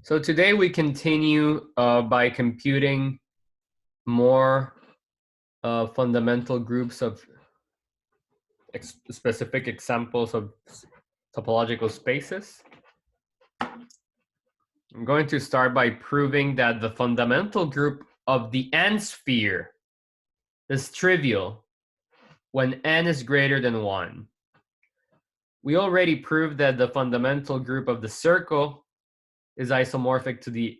So today we continue by computing more fundamental groups of specific examples of topological spaces. I'm going to start by proving that the fundamental group of the n-sphere is trivial when n is greater than 1. We already proved that the fundamental group of the circle is isomorphic to the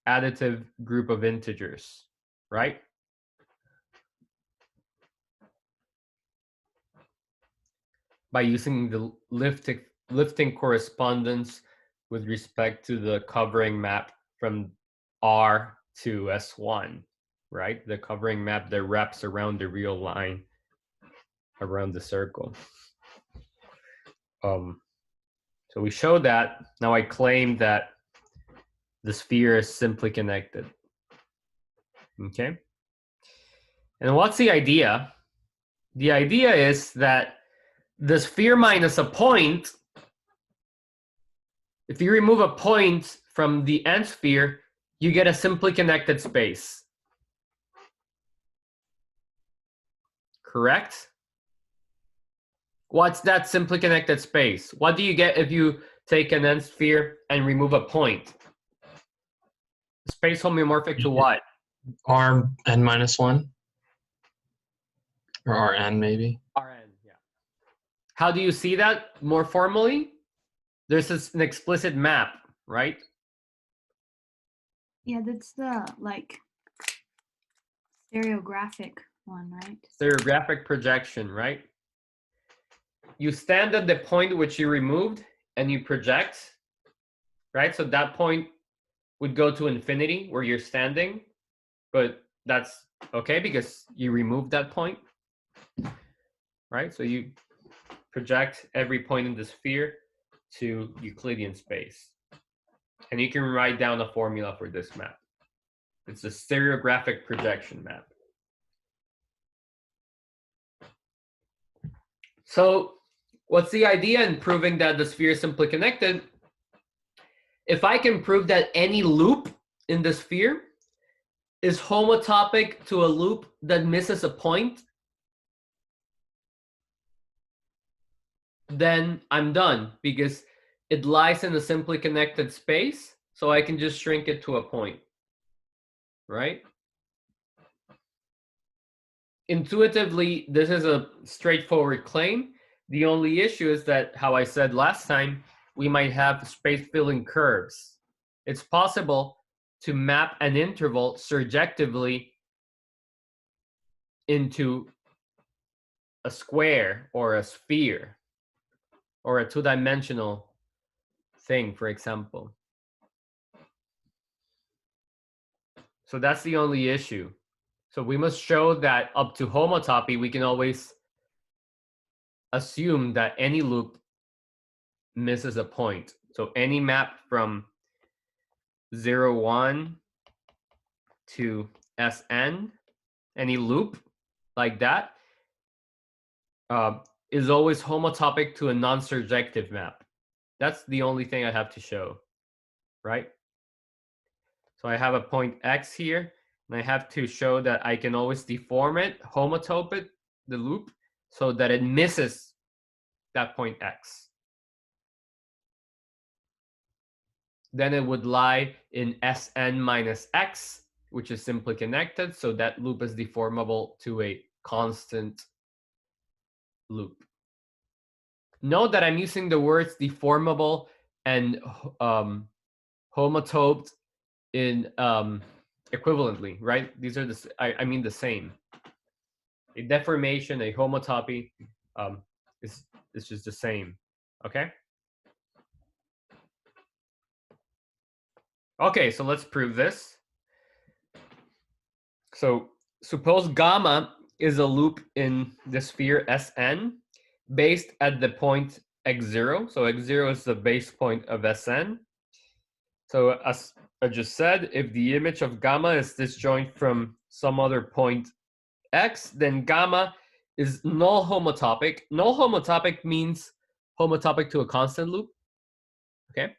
additive group of integers, right? By using the lifting correspondence with respect to the covering map from R to S1, right? The covering map that wraps around the real line around the circle. So we showed that. Now I claim that the sphere is simply connected. Okay. And what's the idea? The idea is that the sphere minus a point, if you remove a point from the n-sphere, you get a simply connected space. Correct? What's that simply connected space? What do you get if you take an n-sphere and remove a point? Space homeomorphic to what? Rn minus 1? Or Rn maybe? Rn, yeah. How do you see that more formally? There's an explicit map, right? Yeah, that's the stereographic one, right? Stereographic projection, right? You stand at the point which you removed and you project, right? So that point would go to infinity where you're standing, but that's okay because you removed that point, right? So you project every point in the sphere to Euclidean space. And you can write down a formula for this map. It's a stereographic projection map. So what's the idea in proving that the sphere is simply connected? If I can prove that any loop in the sphere is homotopic to a loop that misses a point, then I'm done because it lies in a simply connected space, so I can just shrink it to a point, right? Intuitively, this is a straightforward claim. The only issue is that, how I said last time, we might have space-filling curves. It's possible to map an interval surjectively into a square or a sphere or a two-dimensional thing, for example. So that's the only issue. So we must show that up to homotopy, we can always assume that any loop misses a point. So any map from 0, 1 to Sn, any loop like that, is always homotopic to a non-surjective map. That's the only thing I have to show, right? So I have a point x here, and I have to show that I can always deform it, homotope it, the loop, so that it misses that point x. Then it would lie in Sn minus x, which is simply connected, so that loop is deformable to a constant loop. Note that I'm using the words deformable and homotoped in equivalently, right? These are the I mean the same. A deformation, a homotopy, is just the same. Okay. Okay, so let's prove this. So suppose gamma is a loop in the sphere Sn based at the point x0. So x0 is the base point of Sn. So as I just said, if the image of gamma is disjoint from some other point x, then gamma is null homotopic. Null homotopic means homotopic to a constant loop. Okay.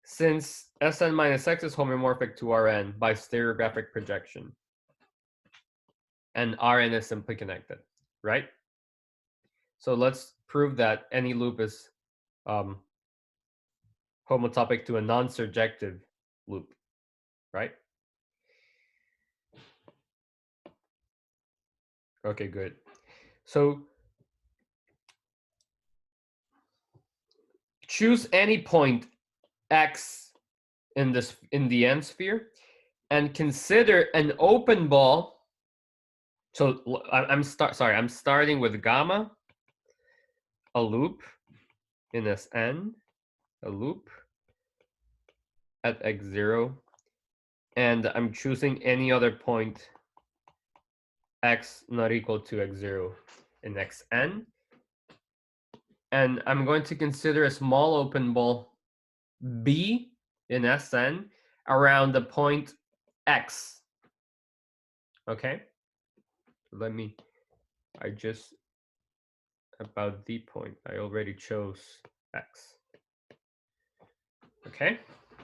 since Sn minus x is homomorphic to Rn by stereographic projection. And Rn is simply connected, right? So let's prove that any loop is homotopic to a non-surjective loop, right? Okay, good. So choose any point x in the n sphere and consider an open ball. So I'm starting with gamma, a loop in Sn, a loop at x0, and I'm choosing any other point x not equal to x0 in Xn. And I'm going to consider a small open ball B in Sn around the point x. Okay? About the point, I already chose x. Okay?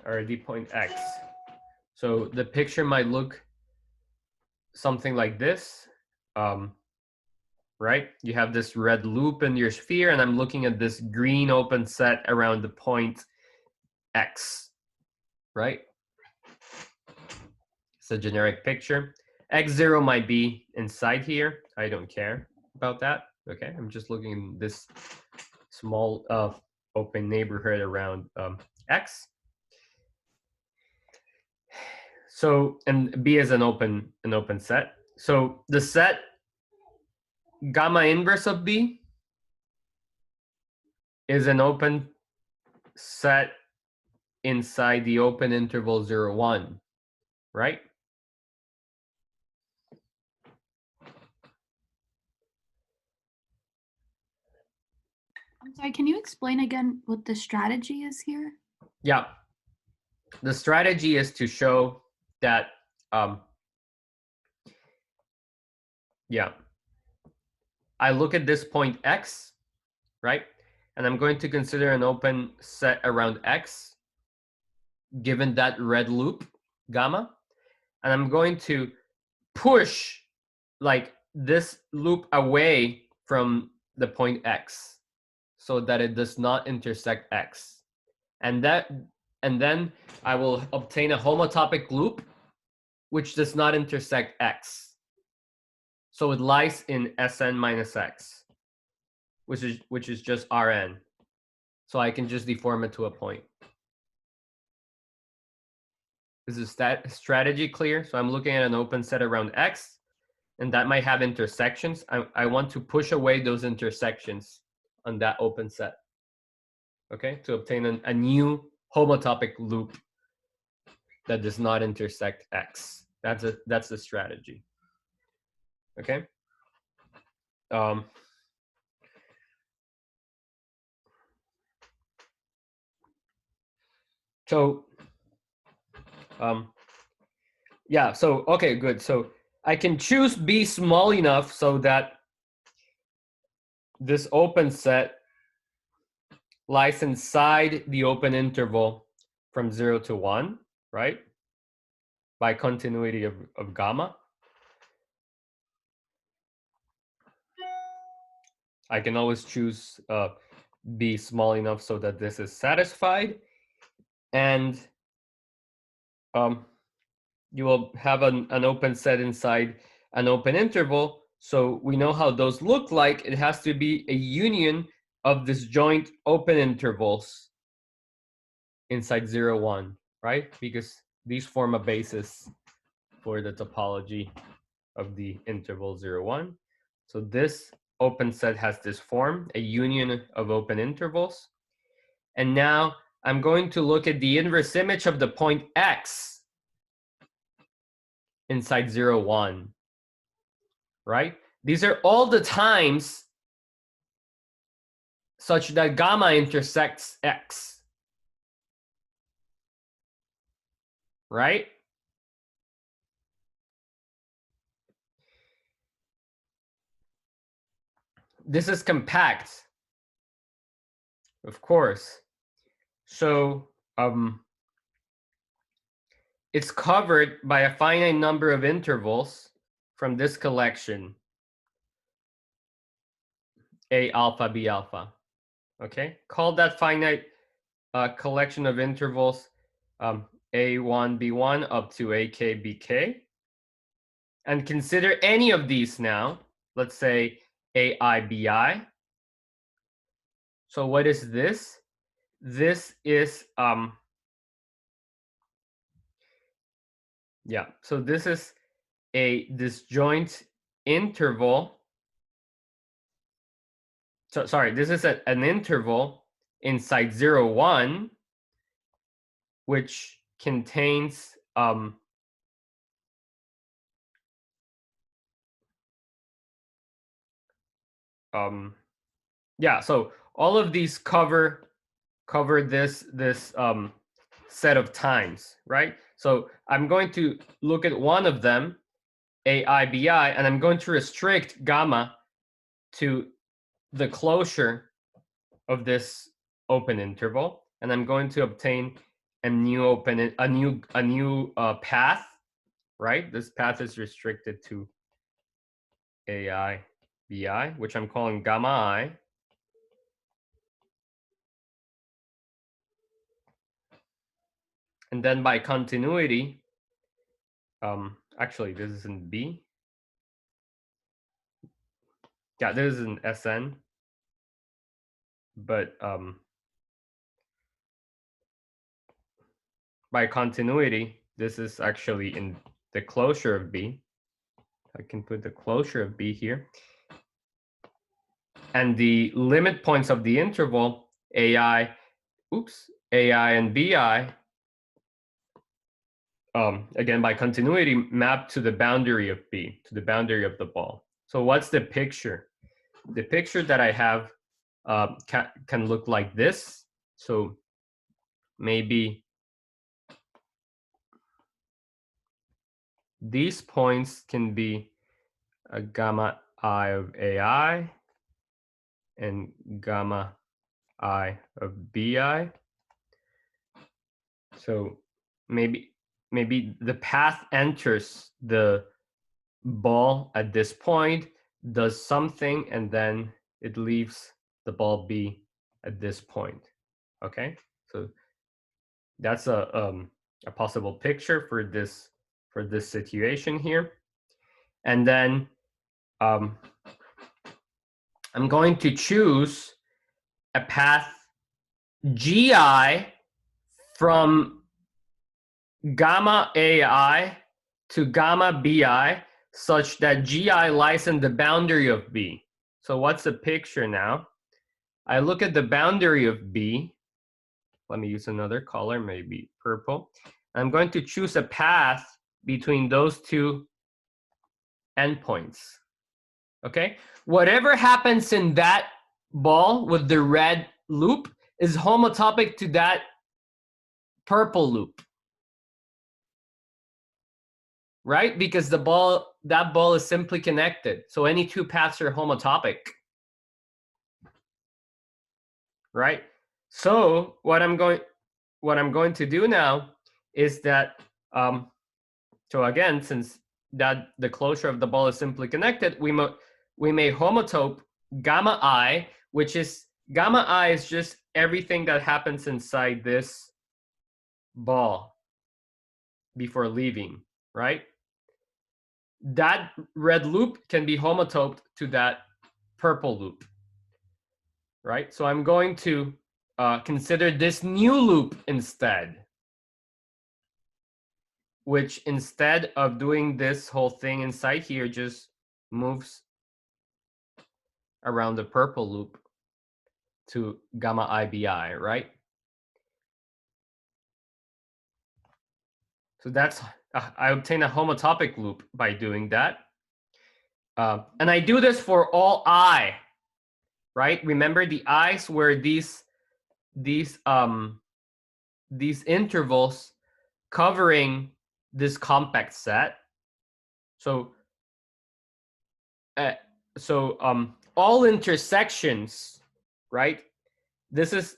Or the point x. So the picture might look something like this. Right? You have this red loop in your sphere, and I'm looking at this green open set around the point x, right? It's a generic picture. X0 might be inside here. I don't care about that. Okay, I'm just looking in this small open neighborhood around x. So, and B is an open set. So the set gamma inverse of B is an open set inside the open interval 0, 1, right? I'm sorry, can you explain again what the strategy is here? Yeah. The strategy is to show that, I look at this point x, right? And I'm going to consider an open set around x, given that red loop, gamma. And I'm going to push like this loop away from the point x so that it does not intersect x. And then I will obtain a homotopic loop which does not intersect x. So it lies in Sn minus x, which is just Rn. So I can just deform it to a point. Is this strategy clear? So I'm looking at an open set around x, and that might have intersections. I want to push away those intersections on that open set, okay, to obtain a new homotopic loop that does not intersect x. That's the strategy, okay? Yeah, so, okay, good. So I can choose B small enough so that this open set lies inside the open interval from 0 to 1, right? By continuity of gamma. I can always choose B small enough so that this is satisfied. And you will have an open set inside an open interval. So we know how those look like. It has to be a union of disjoint open intervals inside 0, 1, right? Because these form a basis for the topology of the interval 0, 1. So this open set has this form, a union of open intervals. And now I'm going to look at the inverse image of the point x inside 0, 1, right? These are all the times such that gamma intersects x, right? This is compact, of course. So it's covered by a finite number of intervals from this collection, A alpha, B alpha. Okay, call that finite collection of intervals A1, B1 up to AK, BK. And consider any of these now. Let's say AI, BI. So what is this? This is, yeah, so this is a disjoint interval. So sorry, this is an interval inside 0, 1, which contains yeah, so all of these cover this set of times, right? So I'm going to look at one of them, AIBI, and I'm going to restrict gamma to the closure of this open interval, and I'm going to obtain a new path, right? This path is restricted to AI BI, which I'm calling gamma I. And then by continuity, actually this is in B. Yeah, this is in SN. But by continuity, this is actually in the closure of B. I can put the closure of B here. And the limit points of the interval, AI and BI, again, by continuity, map to the boundary of B, to the boundary of the ball. So what's the picture? The picture that I have can look like this. So maybe these points can be a gamma I of AI and gamma I of BI. So maybe the path enters the ball at this point, does something, and then it leaves the ball B at this point. Okay, so that's a possible picture for this situation here. And then I'm going to choose a path GI from gamma AI to gamma BI such that GI lies in the boundary of B. So what's the picture now? I look at the boundary of B. Let me use another color, maybe purple. I'm going to choose a path between those two endpoints. Okay? Whatever happens in that ball with the red loop is homotopic to that purple loop. Right? Because that ball is simply connected. So any two paths are homotopic. Right? So what I'm going to do now is that so again, since that the closure of the ball is simply connected, we may homotope gamma I, which is gamma I is just everything that happens inside this ball before leaving, right? That red loop can be homotoped to that purple loop, right? So I'm going to consider this new loop instead, which instead of doing this whole thing inside here, just moves around the purple loop to gamma IBI, right? So that's, I obtain a homotopic loop by doing that. And I do this for all I, right? Remember the I's were these intervals covering this compact set. So all intersections, right? This is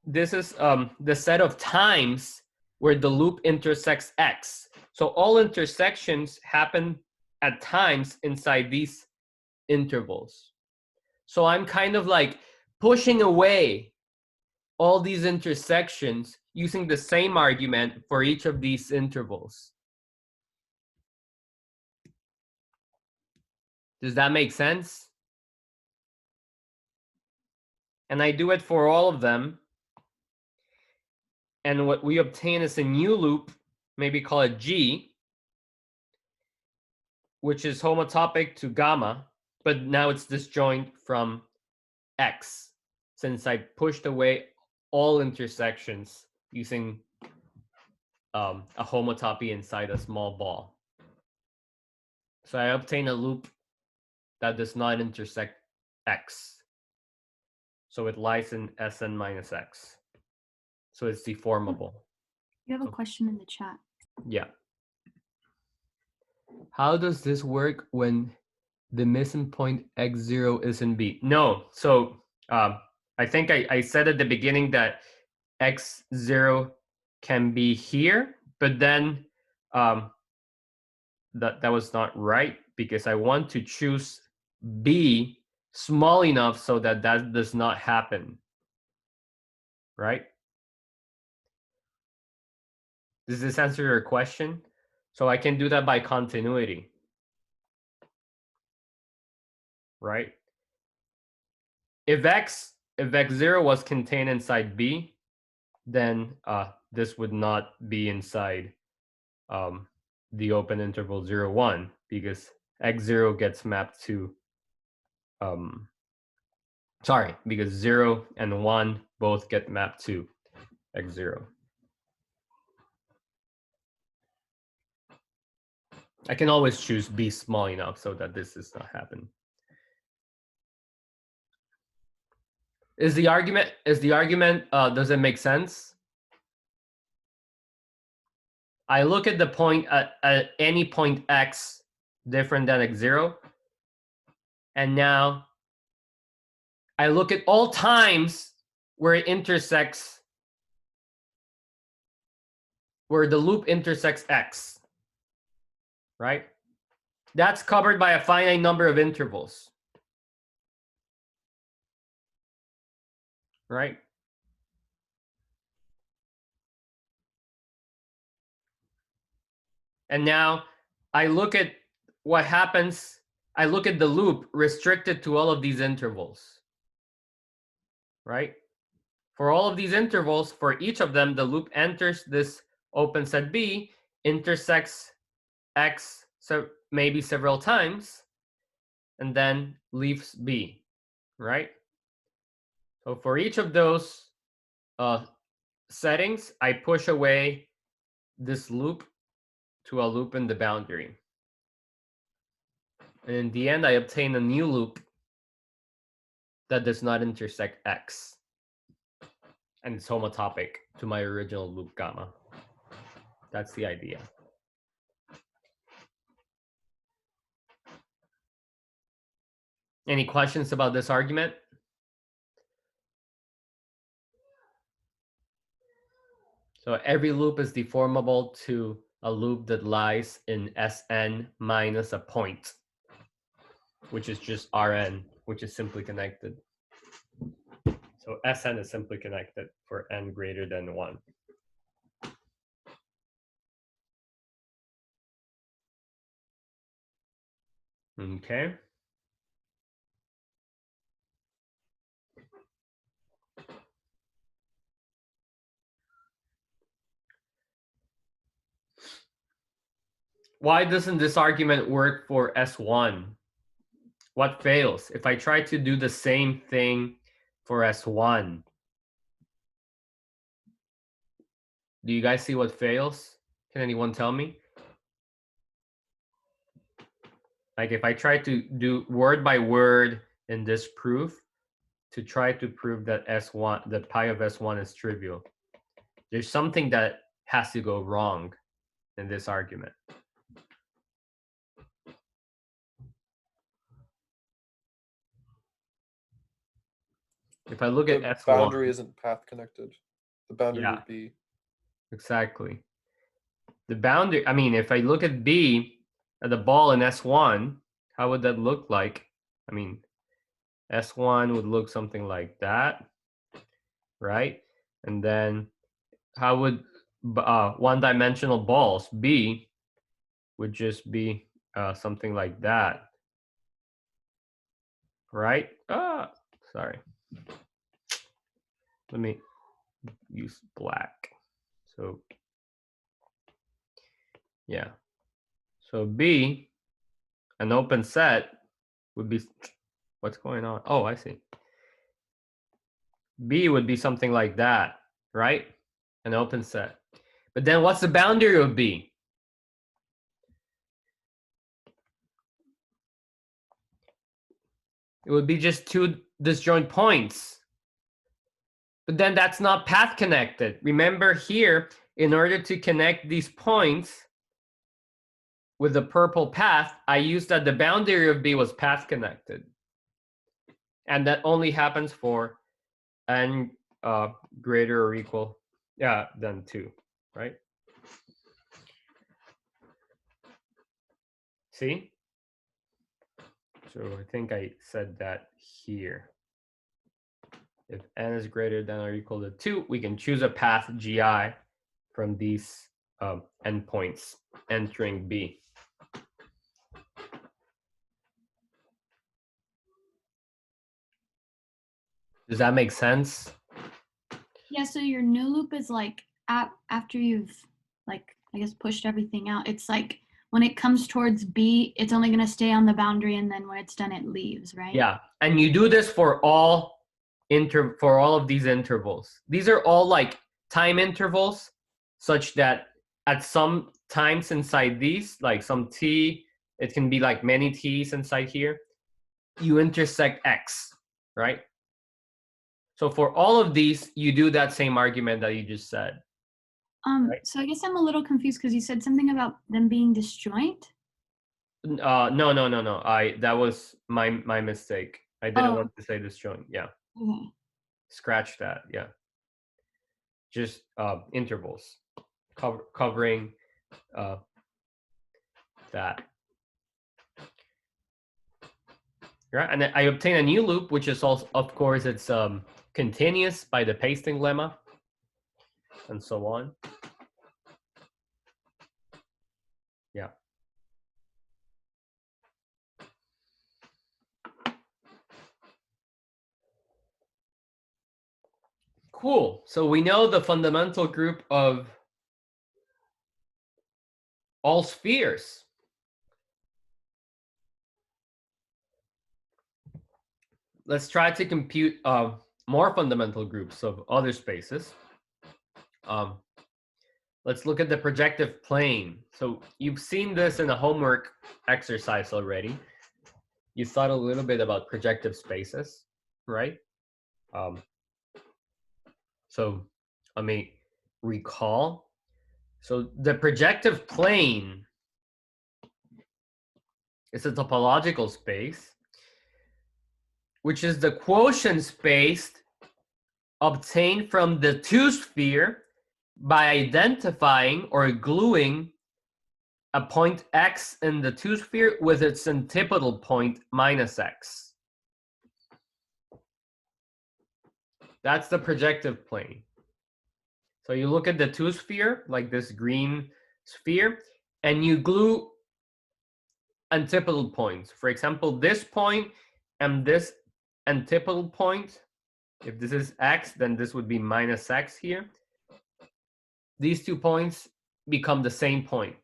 the set of times where the loop intersects X. So all intersections happen at times inside these intervals. So I'm kind of like pushing away all these intersections using the same argument for each of these intervals. Does that make sense? And I do it for all of them. And what we obtain is a new loop, maybe call it G, which is homotopic to gamma, but now it's disjoint from X, since I pushed away all intersections using a homotopy inside a small ball. So I obtain a loop that does not intersect X. So it lies in Sn minus X. So it's deformable. You have a question in the chat. Yeah. How does this work when the missing point x0 is in B? No. So I think I said at the beginning that x0 can be here, but then that was not right, because I want to choose B small enough so that that does not happen, right? Does this answer your question? So I can do that by continuity, right? If x0 was contained inside B, then this would not be inside the open interval 0, 1, because x0 gets mapped to because 0 and 1 both get mapped to x0. I can always choose B small enough so that this does not happen. Is the argument does it make sense? I look at the point at any point X different than x0, and now I look at all times where it intersects, where the loop intersects X, right? That's covered by a finite number of intervals, right? And now I look at what happens. I look at the loop restricted to all of these intervals, right? For all of these intervals, for each of them, the loop enters this open set B, intersects X so maybe several times, and then leaves B, right? So for each of those settings, I push away this loop to a loop in the boundary. And in the end, I obtain a new loop that does not intersect X. And it's homotopic to my original loop gamma. That's the idea. Any questions about this argument? So every loop is deformable to a loop that lies in Sn minus a point, which is just Rn, which is simply connected. So Sn is simply connected for n greater than 1. Okay. Why doesn't this argument work for S1? What fails? If I try to do the same thing for S1, do you guys see what fails? Can anyone tell me? Like if I try to do word by word in this proof to try to prove that S1, that pi of S1 is trivial, there's something that has to go wrong in this argument. If I look at The S1, boundary isn't path connected. The boundary Yeah. would be Exactly. The boundary, I mean, if I look at B, at the ball in S1, how would that look like? I mean, S1 would look something like that, right? And then how would one-dimensional balls, B, would just be something like that, right? Sorry. Let me use black. So, yeah. So B, an open set would be, what's going on? Oh, I see. B would be something like that, right? An open set. But then what's the boundary of B? It would be just two disjoint points. But then that's not path connected. Remember here, in order to connect these points with the purple path, I used that the boundary of B was path connected. And that only happens for n greater or equal than 2, right? See? So I think I said that here. If n is greater than or equal to 2, we can choose a path GI from these endpoints entering B. Does that make sense? Yeah, so your new loop is like after you've like I guess pushed everything out. It's like when it comes towards B, it's only going to stay on the boundary, and then when it's done, it leaves, right? Yeah, and you do this for all of these intervals. These are all like time intervals, such that at some times inside these, like some t, it can be like many t's inside here, you intersect x, right? So for all of these, you do that same argument that you just said. Right. So I guess I'm a little confused because you said something about them being disjoint. No. That was my mistake. I didn't want to say disjoint. Yeah. Okay. Scratch that. Yeah. Just intervals, covering that. Right, and then I obtain a new loop, which is also, of course, it's continuous by the pasting lemma, and so on. Yeah. Cool. So we know the fundamental group of all spheres. Let's try to compute more fundamental groups of other spaces. Let's look at the projective plane. So you've seen this in a homework exercise already. You thought a little bit about projective spaces, right? So let me recall. So the projective plane is a topological space, which is the quotient space obtained from the two-sphere by identifying or gluing a point x in the two-sphere with its antipodal point minus x. That's the projective plane. So you look at the two-sphere, like this green sphere, and you glue antipodal points. For example, this point and this antipodal point, if this is x, then this would be minus x here. These 2 points become the same point,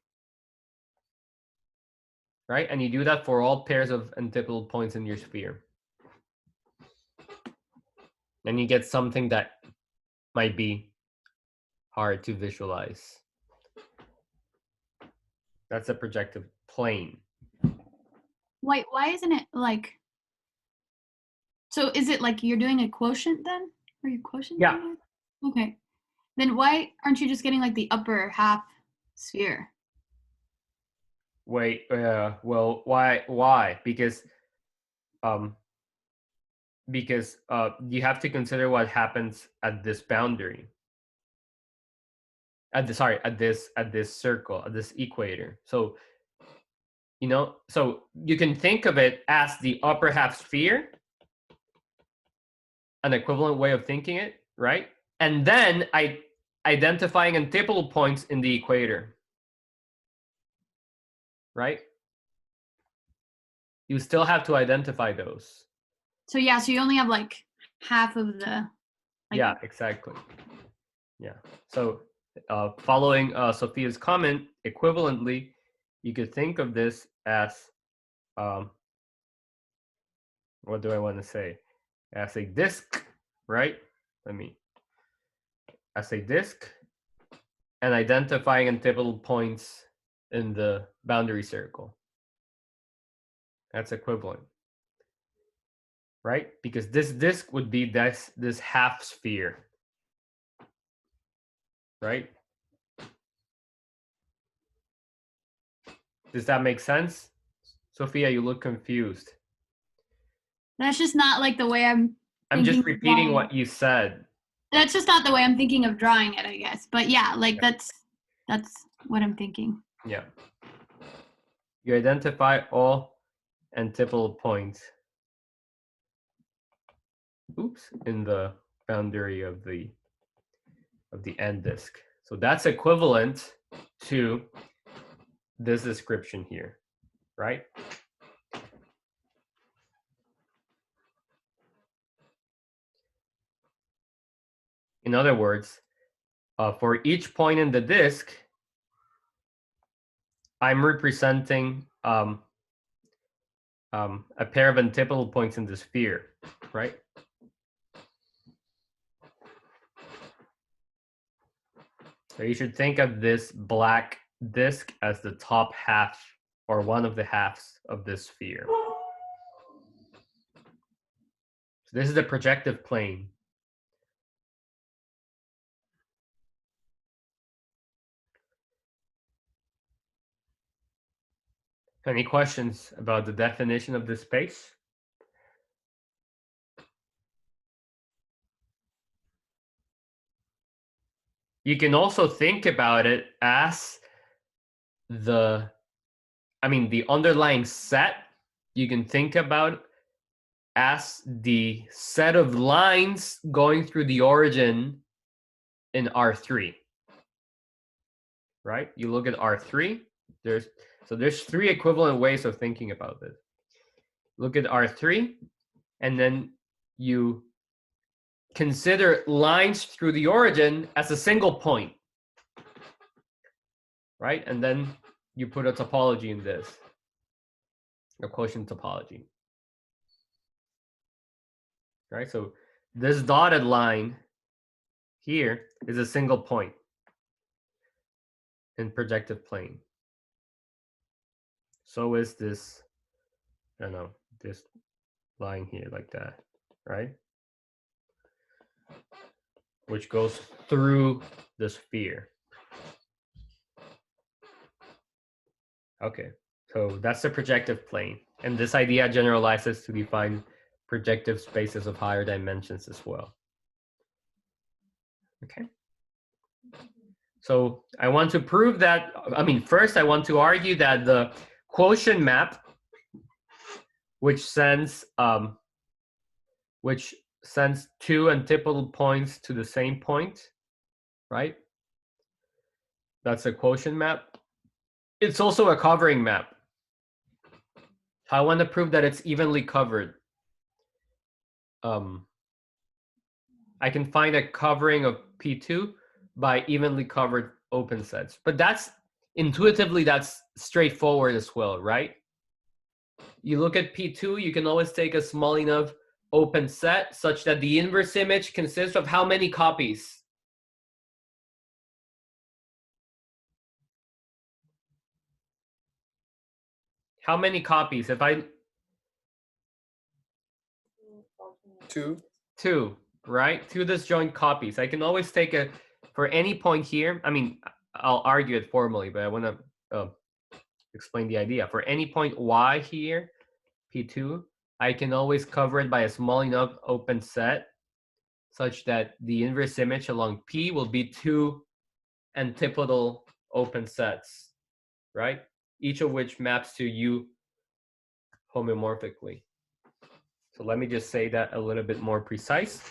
right? And you do that for all pairs of antipodal points in your sphere. And you get something that might be hard to visualize. That's a projective plane. Why isn't it like, so is it like you're doing a quotient then? Are you quotient? Yeah. Okay. Then why aren't you just getting like the upper half sphere? Wait, well, why? Because you have to consider what happens at this boundary. at this circle, at this equator. So, you know, so you can think of it as the upper half sphere, an equivalent way of thinking it, right? And then identifying antipodal points in the equator, right? You still have to identify those. So yeah, so you only have like half of the. Like, Yeah, exactly. Yeah. So following Sophia's comment, equivalently, you could think of this as, what do I want to say? As a disk, right? As a disk, and identifying antipodal points in the boundary circle. That's equivalent, right? Because this disk would be this half sphere, right? Does that make sense? Sophia, you look confused. that's just not like the way I'm just thinking of repeating drawing what it. you said. That's just not the way I'm thinking of drawing it, I guess. But yeah, like that's what I'm thinking. Yeah. You identify all antipodal points. Oops, in the boundary of the end disk. So that's equivalent to this description here, right? In other words, for each point in the disk, I'm representing a pair of antipodal points in the sphere, right? So you should think of this black disk as the top half or one of the halves of this sphere. So this is the projective plane. Any questions about the definition of this space? You can also think about it as the underlying set. You can think about as the set of lines going through the origin in R3. Right? You look at R3, there's three equivalent ways of thinking about this. Look at R3, and then you consider lines through the origin as a single point, right? And then you put a topology in this, a quotient topology, right? So this dotted line here is a single point in projective plane. So is this, I don't know, this line here like that, right? Which goes through the sphere. Okay, so that's the projective plane. And this idea generalizes to define projective spaces of higher dimensions as well. Okay. So I want to prove that, first I want to argue that the quotient map, which sends two antipodal points to the same point, right? That's a quotient map. It's also a covering map. I want to prove that it's evenly covered. I can find a covering of P2 by evenly covered open sets. But that's intuitively, that's straightforward as well, right? You look at P2, you can always take a small enough open set such that the inverse image consists of how many copies? How many copies? If I... Two, right? Two disjoint copies. I can always take a, for any point here, I'll argue it formally, but I want to explain the idea. For any point y here, P2, I can always cover it by a small enough open set such that the inverse image along P will be two antipodal open sets, right? Each of which maps to U homeomorphically. So let me just say that a little bit more precise.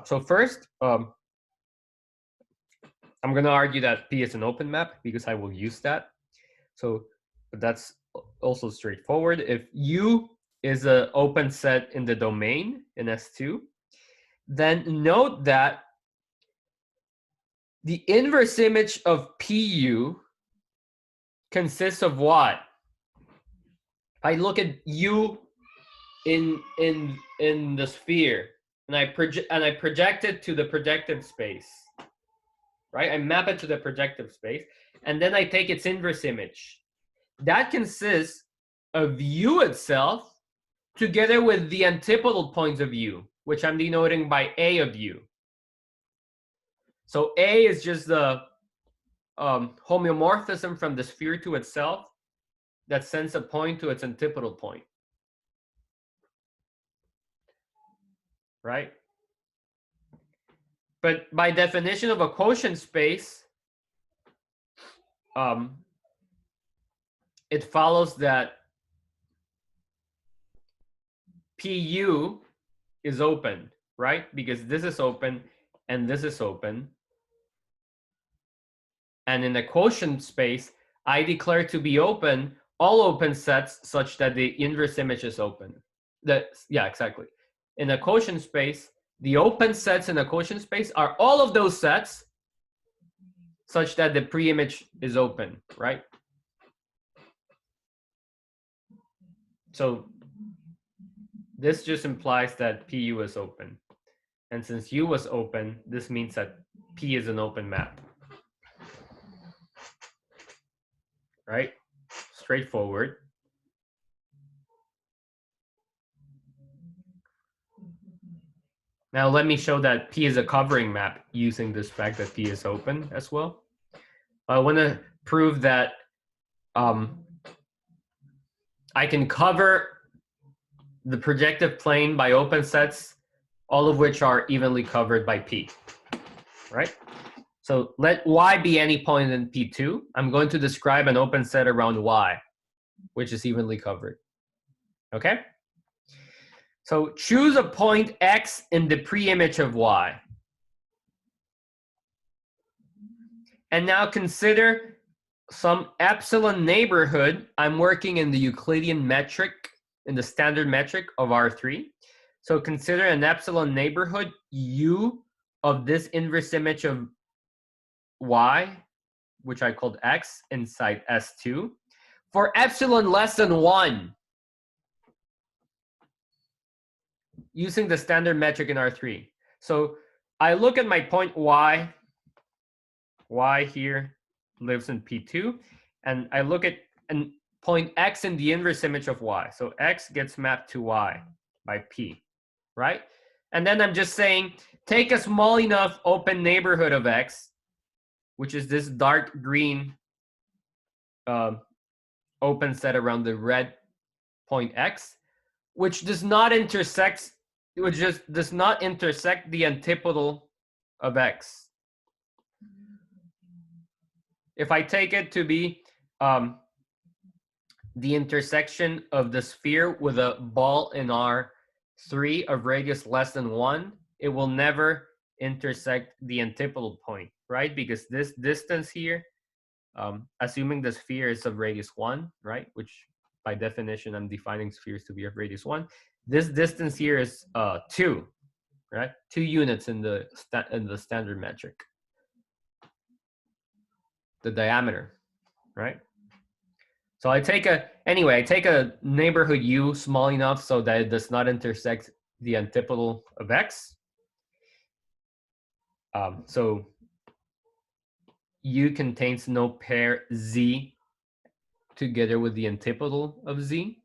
So first, I'm going to argue that P is an open map because I will use that. So but that's also straightforward. If U is an open set in the domain in S2, then note that the inverse image of PU consists of what? If I look at U in the sphere and I project it to the projective space, right? I map it to the projective space, and then I take its inverse image. That consists of U itself together with the antipodal points of U, which I'm denoting by A of U. So A is just the homeomorphism from the sphere to itself that sends a point to its antipodal point, right? But by definition of a quotient space, it follows that PU is open, right? Because this is open and this is open. And in the quotient space, I declare to be open all open sets such that the inverse image is open. Yeah, exactly. In a quotient space, the open sets in a quotient space are all of those sets such that the pre-image is open, right? So this just implies that PU is open. And since U was open, this means that P is an open map. Right? Straightforward. Now let me show that P is a covering map using this fact that P is open as well. I want to prove that I can cover the projective plane by open sets, all of which are evenly covered by P, right? So let Y be any point in P2. I'm going to describe an open set around Y, which is evenly covered, okay? So choose a point X in the pre-image of Y. And now consider some epsilon neighborhood. I'm working in the Euclidean metric, in the standard metric of R3. So consider an epsilon neighborhood U of this inverse image of Y, which I called X, inside S2, for epsilon less than 1. Using the standard metric in R3. So I look at my point Y. Y here lives in P2. And I look at an point X in the inverse image of Y. So X gets mapped to Y by P, right? And then I'm just saying, take a small enough open neighborhood of X, which is this dark green open set around the red point X, which does not intersect, it just does not intersect the antipodal of X. If I take it to be the intersection of the sphere with a ball in R3 of radius less than 1, it will never intersect the antipodal point, right? Because this distance here, assuming the sphere is of radius 1, right? Which by definition, I'm defining spheres to be of radius 1. This distance here is 2, right? 2 units in the standard metric. The diameter, right? So I take a neighborhood U small enough so that it does not intersect the antipodal of X. So U contains no pair Z together with the antipodal of Z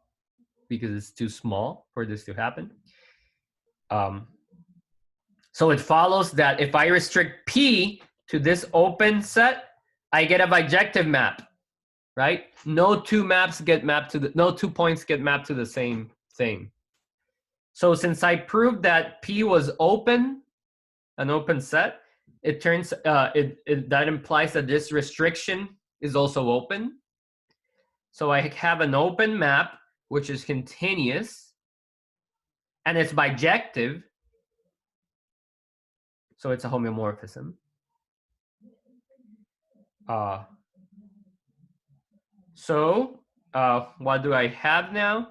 because it's too small for this to happen. So it follows that if I restrict P to this open set, I get a bijective map, right? No two points get mapped to the same thing. So since I proved that P was open, an open set, it turns that implies that this restriction is also open. So I have an open map which is continuous and it's bijective. So it's a homeomorphism. What do I have now?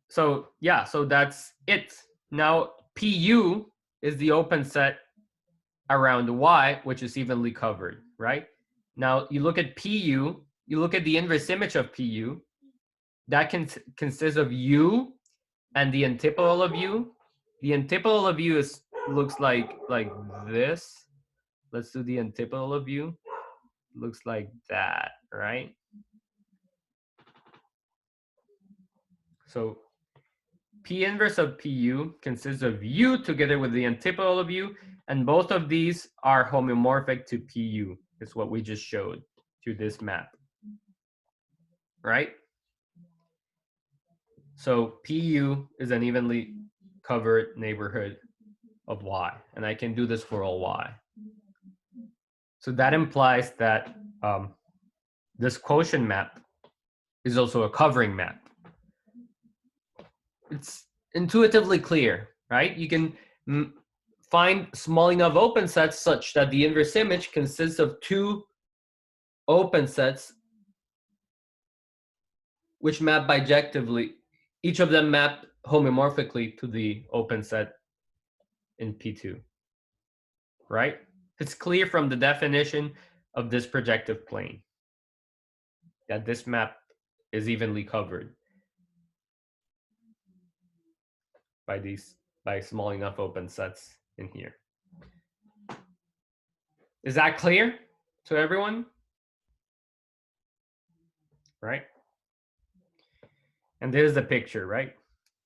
So yeah, so that's it. Now PU is the open set around Y, which is evenly covered, right? Now you look at PU, you look at the inverse image of PU, that consists of U and the antipodal of U. The antipodal of U looks like this. Let's do the antipodal of U. Looks like that, right? So P inverse of PU consists of U together with the antipodal of U, and both of these are homeomorphic to PU, is what we just showed to this map, right? So PU is an evenly covered neighborhood of Y, and I can do this for all Y. So that implies that this quotient map is also a covering map. It's intuitively clear, right? You can find small enough open sets such that the inverse image consists of two open sets which map bijectively. Each of them map homomorphically to the open set in P2, right? It's clear from the definition of this projective plane that this map is evenly covered by small enough open sets in here. Is that clear to everyone? Right? And there's the picture, right?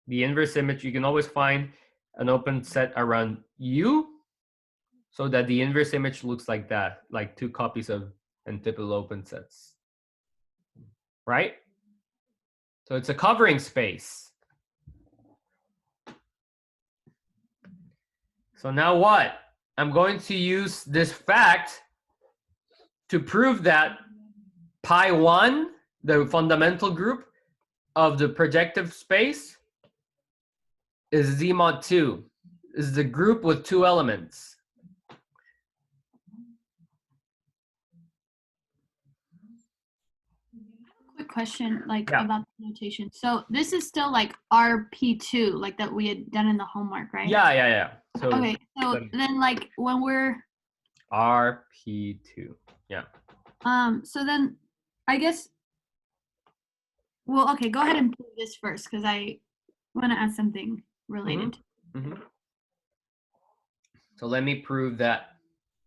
The inverse image, you can always find an open set around U so that the inverse image looks like that, like two copies of antipodal open sets, right? So it's a covering space. So now what? I'm going to use this fact to prove that pi 1, the fundamental group of the projective space, is Z mod 2, is the group with two elements. Quick question, like Yeah. about the notation. So this is still like RP2, like that we had done in the homework, right? Yeah. So Okay, so then like when we're RP2, yeah. so then I guess, well, okay, go ahead and prove this first because I want to ask something related. So let me prove that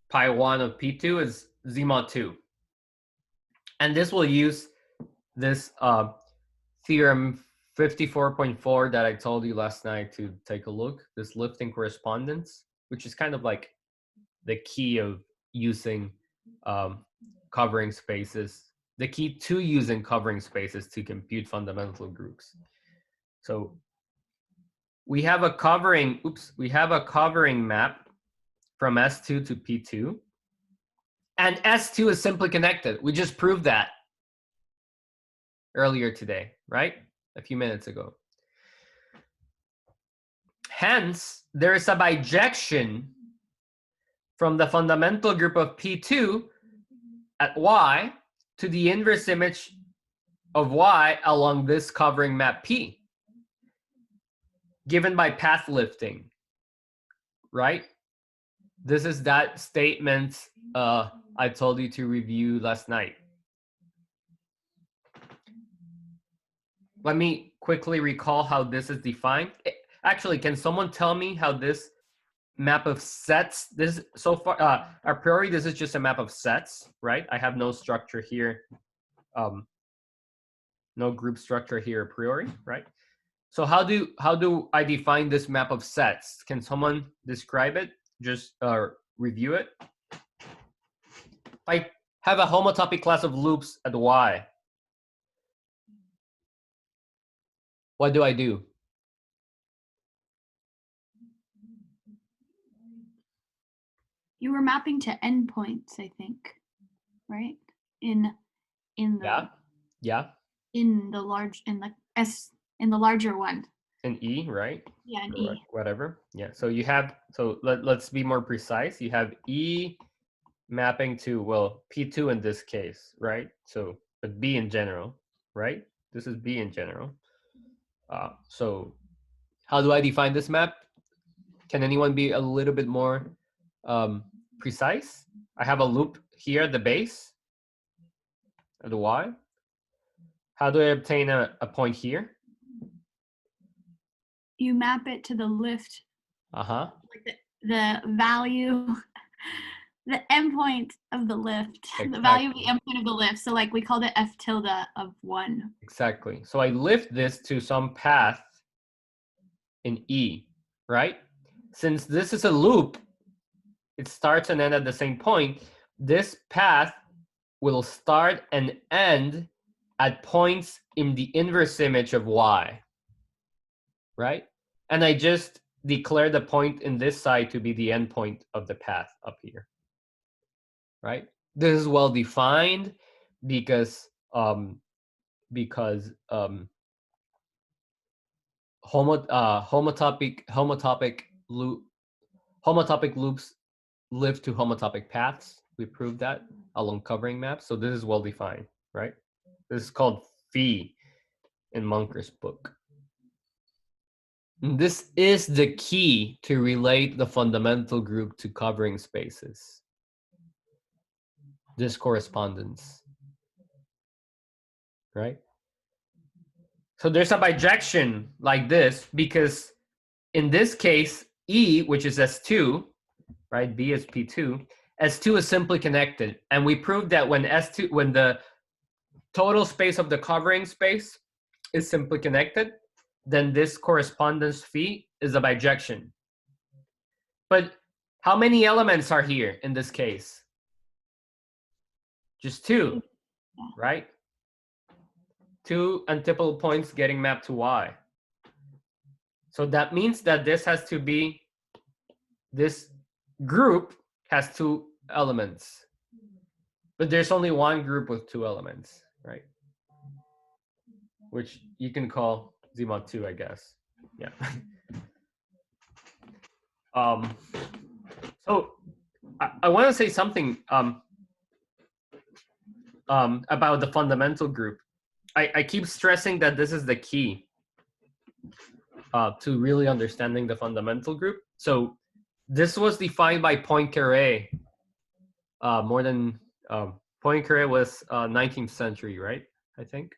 pi 1 of P2 is Z mod 2. And this will use this theorem 54.4 that I told you last night to take a look, this lifting correspondence, which is kind of like the key of using covering spaces, the key to using covering spaces to compute fundamental groups. So we have a covering map from S2 to P2, and S2 is simply connected. We just proved that earlier today, right? A few minutes ago. Hence, there is a bijection from the fundamental group of P2 at Y to the inverse image of Y along this covering map P, given by path lifting, right? This is that statement I told you to review last night. Let me quickly recall how this is defined. Actually, can someone tell me how this map of sets, this so far, a priori, this is just a map of sets, right? I have no structure here, no group structure here a priori, right? So how do I define this map of sets? Can someone describe it? Just review it. I have a homotopy class of loops at Y. What do I do? You were mapping to endpoints, I think, right? In the Yeah. in the larger one. An E, right? Yeah, an Or E. whatever. Yeah. So you have, so let's be more precise. You have E mapping to, well, P2 in this case, right? So, but B in general, right? This is B in general. So how do I define this map? Can anyone be a little bit more precise? I have a loop here at the base of the Y. How do I obtain a point here? You map it to the lift, Uh-huh. like the value, the endpoint of the lift, the Exactly. value of the endpoint of the lift. So like we called it F tilde of 1. Exactly. So I lift this to some path in E, right? Since this is a loop, it starts and ends at the same point. This path will start and end at points in the inverse image of Y, right? And I just declare the point in this side to be the endpoint of the path up here, right? This is well defined because homotopy loops live to homotopy paths. We proved that along covering maps. So this is well defined, right? This is called phi in Munker's book. And this is the key to relate the fundamental group to covering spaces. This correspondence, right? So there's a bijection like this because in this case, E, which is S2, right? B is P2. S2 is simply connected. And we proved that when the total space of the covering space is simply connected, then this correspondence phi is a bijection. But how many elements are here in this case? Just 2, right? 2 antipodal points getting mapped to Y. So that means that this has to be, this group has 2 elements. But there's only one group with 2 elements, right? Which you can call Z mod 2, I guess. Yeah. So I want to say something about the fundamental group. I keep stressing that this is the key to really understanding the fundamental group. So this was defined by Poincaré more than Poincaré was 19th century, right? I think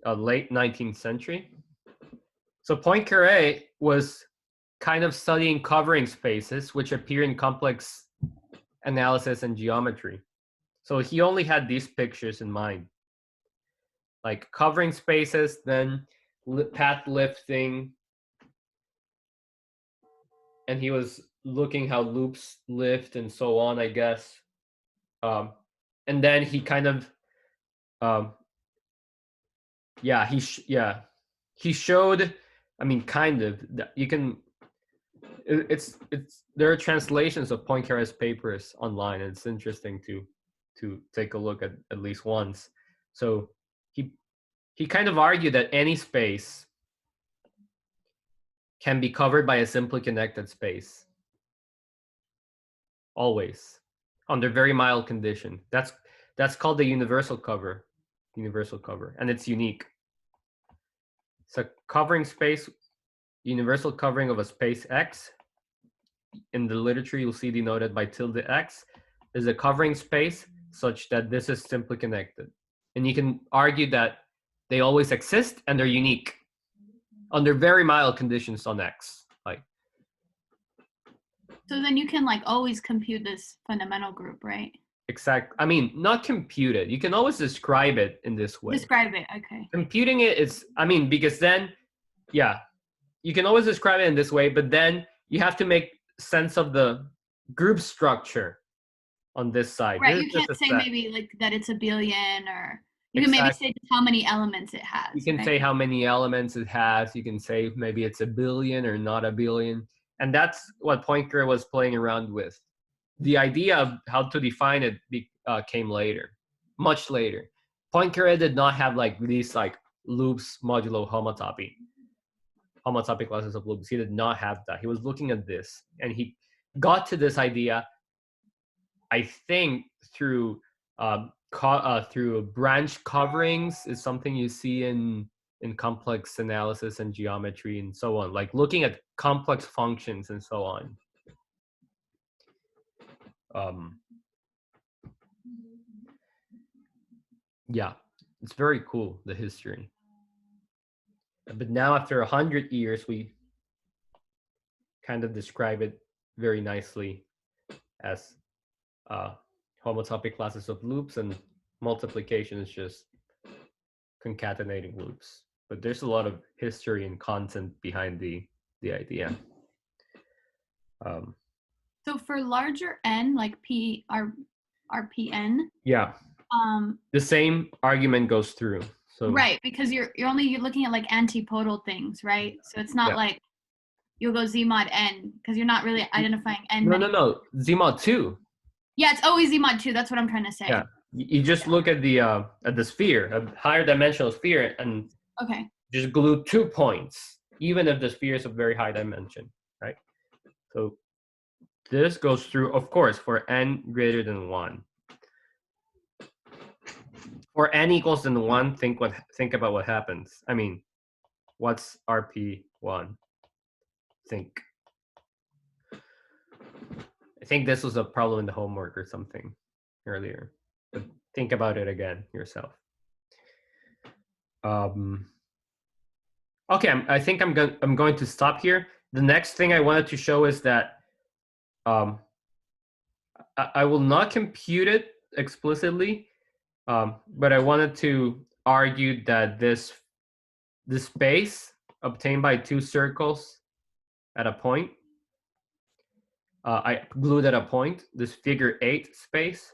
late 19th century. So Poincaré was kind of studying covering spaces which appear in complex analysis and geometry. So he only had these pictures in mind, like covering spaces, then path lifting, and he was looking how loops lift and so on, I guess. And then he kind of, he showed, I mean, kind of, you can, there are translations of Poincaré's papers online, and it's interesting to take a look at least once. So he kind of argued that any space can be covered by a simply connected space. Always. Under very mild condition. That's called the universal cover. And it's unique. So covering space, universal covering of a space X, in the literature you'll see denoted by tilde X, is a covering space such that this is simply connected. And you can argue that they always exist and they're unique under very mild conditions on X. Like, so then you can like always compute this fundamental group, right? Exact. I mean, not compute it. You can always describe it in this way. Describe it, okay. Computing it is, I mean, because then, yeah, you can always describe it in this way, but then you have to make sense of the group structure on this side. Right, you can't say maybe like that it's a billion, or you can maybe say how many elements it has. You can say how many elements it has. You can say maybe it's a billion or not a billion. And that's what Poincare was playing around with. The idea of how to define it came later, much later. Poincare did not have like these like loops modulo homotopy classes of loops. He did not have that. He was looking at this, and he got to this idea, I think, through through branch coverings is something you see in complex analysis and geometry and so on, like looking at complex functions and so on. Yeah, it's very cool, the history. But now after 100 years, we kind of describe it very nicely as homotopy classes of loops, and multiplication is just concatenating loops. But there's a lot of history and content behind the idea. So for larger n, like RPN. Yeah. The same argument goes through. So right, because you're looking at like antipodal things, right? So it's not like you'll go Z mod n because you're not really identifying n. No. Z mod 2. Yeah, it's always Z mod 2. That's what I'm trying to say. Yeah. You just look at the sphere, a higher dimensional sphere, and just glue 2 points, even if the sphere is of very high dimension, right? So this goes through, of course, for n greater than 1. For n equals than 1, think about what happens. I mean, what's RP1? Think. I think this was a problem in the homework or something earlier. But think about it again yourself. Okay, I think I'm going to stop here. The next thing I wanted to show is that I will not compute it explicitly, but I wanted to argue that this space obtained by 2 circles at a point, I glued at a point, this figure 8 space,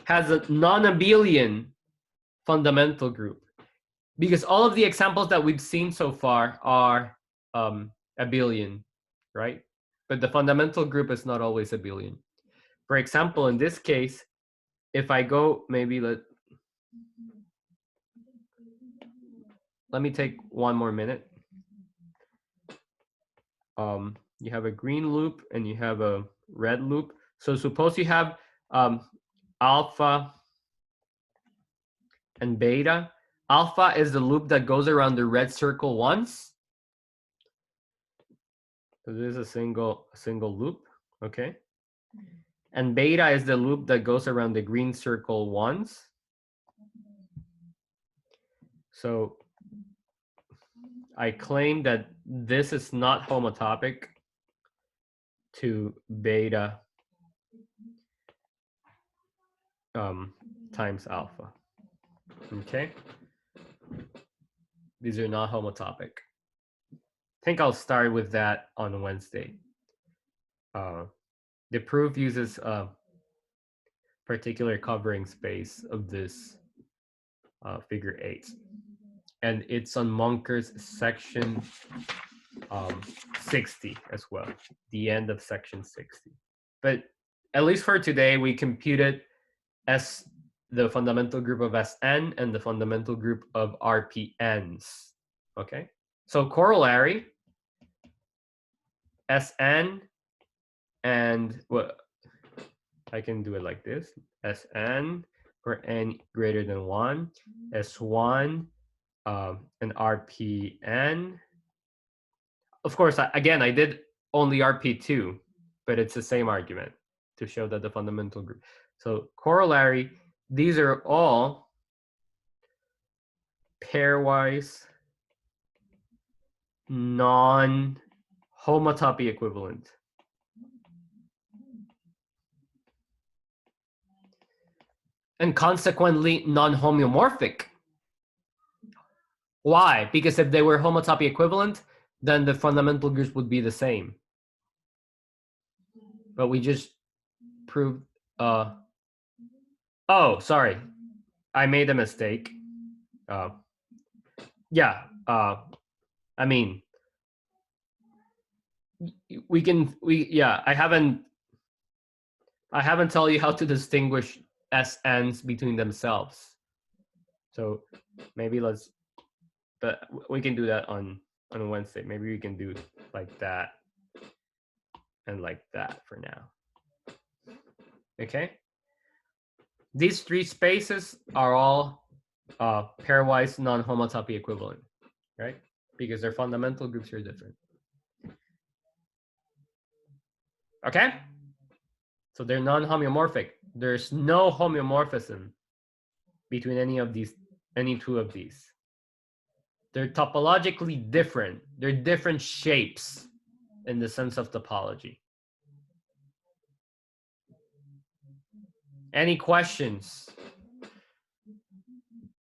has a non-abelian fundamental group. Because all of the examples that we've seen so far are abelian, right? But the fundamental group is not always abelian. For example, in this case, if I go, maybe let me take 1 more minute. You have a green loop and you have a red loop. So suppose you have alpha and beta. Alpha is the loop that goes around the red circle once. So this is a single loop, okay? And beta is the loop that goes around the green circle once. So I claim that this is not homotopic to beta times alpha. Okay? These are not homotopic. I think I'll start with that on Wednesday. The proof uses a particular covering space of this figure 8. And it's on Munker's section 60 as well, the end of section 60. But at least for today, we computed as the fundamental group of Sn and the fundamental group of RPNs, okay? So corollary, Sn and, well, I can do it like this, Sn for n greater than 1, S1, and RPN. Of course, again, I did only RP2, but it's the same argument to show that the fundamental group. So corollary, these are all pairwise non-homotopy equivalent. And consequently non-homeomorphic. Why? Because if they were homotopy equivalent, then the fundamental groups would be the same. But we just proved, oh, sorry. I made a mistake. I mean, I haven't told you how to distinguish SNs between themselves. So maybe but we can do that on Wednesday. Maybe we can do like that and like that for now. Okay. These three spaces are all pairwise non-homotopy equivalent, right? Because their fundamental groups are different. Okay? So they're non-homeomorphic. There's no homeomorphism between any two of these. They're topologically different. They're different shapes in the sense of topology. Any questions?